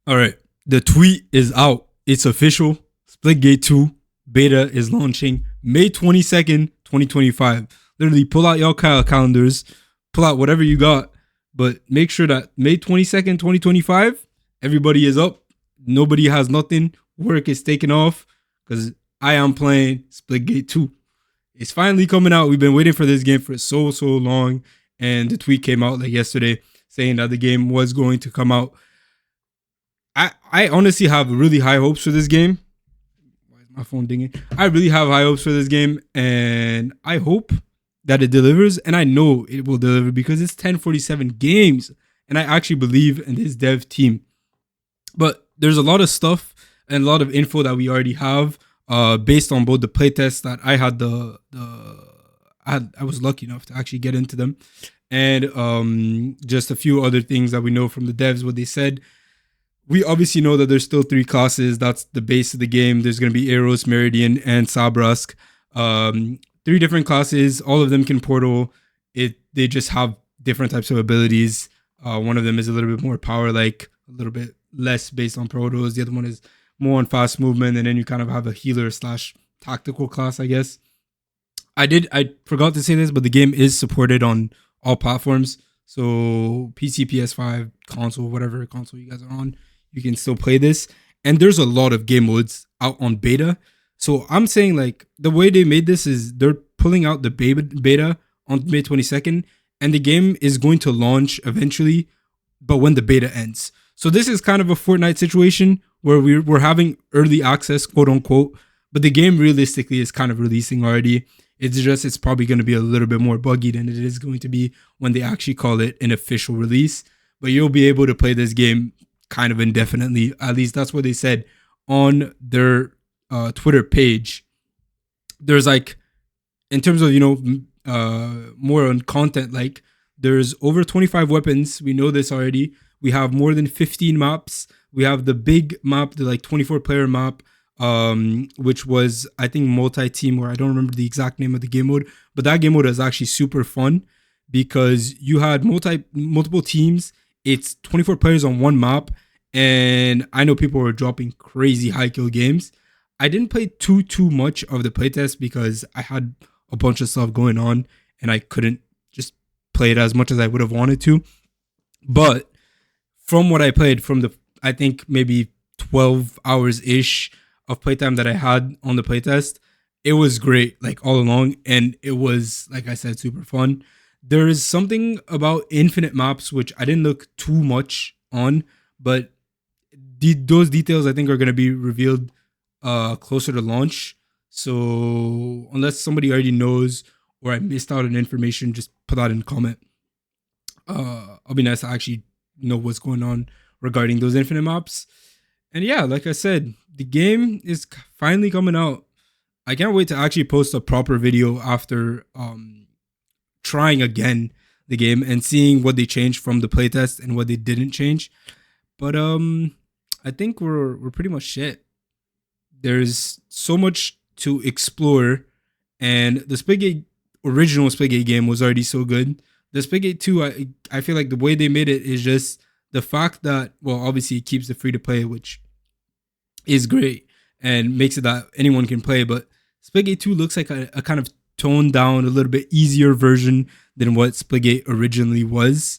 All right. The tweet is out. It's official. Splitgate 2 beta is launching May 22nd, 2025. Literally, pull out your calendars, pull out whatever you got, but make sure that May 22nd, 2025, everybody is up. Nobody has nothing. Work is taking off because I am playing Splitgate 2. It's finally coming out. We've been waiting for this game for so long. And the tweet came out like yesterday saying that the game was going to come out. I honestly have really high hopes for this game. Why is my phone dinging? I really have high hopes for this game, and I hope that it delivers. And I know it will deliver because it's 1047 games, and I actually believe in this dev team. But there's a lot of stuff and a lot of info that we already have, based on both the playtests that I had I was lucky enough to actually get into them, and just a few other things that we know from the devs, what they said. We obviously know that there's still 3 classes. That's the base of the game. There's going to be Eros, Meridian, and Sabrask. 3 different classes. All of them can portal. They just have different types of abilities. One of them is a little bit more power-like, a little bit less based on protos. The other one is more on fast movement. And then you kind of have a healer / tactical class, I guess. I forgot to say this, but the game is supported on all platforms. So PC, PS5, console, whatever console you guys are on, you can still play this. And there's a lot of game modes out on beta. So I'm saying, like, the way they made this is they're pulling out the beta on May 22nd, and the game is going to launch eventually, but when the beta ends. So this is kind of a Fortnite situation where we're having early access, quote unquote, but the game realistically is kind of releasing already. It's probably going to be a little bit more buggy than it is going to be when they actually call it an official release. But you'll be able to play this game kind of indefinitely. At least that's what they said on their Twitter page. There's, like, in terms of, more on content, like, there's over 25 weapons. We know this already. We have more than 15 maps. We have the big map, the, like, 24-player map, which was, I think, multi-team, where I don't remember the exact name of the game mode, but that game mode is actually super fun because you had multiple teams. It's 24 players on one map, and I know people were dropping crazy high kill games. I didn't play too much of the playtest because I had a bunch of stuff going on and I couldn't just play it as much as I would have wanted to. But from what I played, from the, I think, maybe 12 hours ish of playtime that I had on the playtest, it was great, like, all along, and it was, like I said, super fun. There is something about infinite maps which I didn't look too much on, but those details I think are going to be revealed closer to launch. So unless somebody already knows or I missed out on information, just put that in the comment. I'll be nice to actually know what's going on regarding those infinite maps. And yeah, like I said, the game is finally coming out. I can't wait to actually post a proper video after trying again the game and seeing what they changed from the playtest and what they didn't change. But I think we're pretty much shit. There's so much to explore, and the original Splitgate game was already so good. The Splitgate 2, I feel like the way they made it is just the fact that, well, obviously it keeps the free to play, which is great and makes it that anyone can play. But Splitgate 2 looks like a kind of toned down, a little bit easier version than what Splitgate originally was.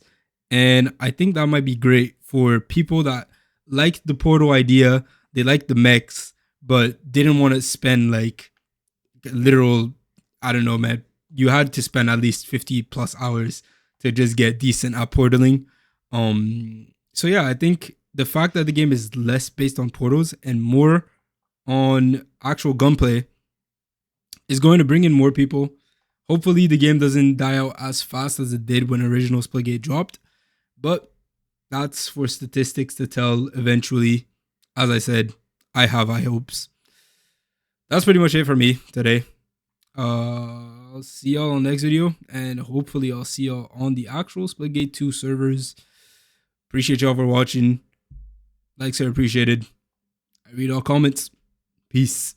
And I think that might be great for people that like the Portal idea, they like the mechs, but didn't want to spend, like, literal, I don't know, man. You had to spend at least 50 plus hours to just get decent at portaling. So yeah, I think the fact that the game is less based on portals and more on actual gunplay is going to bring in more people. Hopefully the game doesn't die out as fast as it did when original Splitgate dropped, but that's for statistics to tell eventually. As I said, I have high hopes. That's pretty much it for me today. I'll see y'all on the next video, and hopefully I'll see y'all on the actual Splitgate 2 servers. Appreciate y'all for watching. Likes are appreciated. I read all comments. Peace.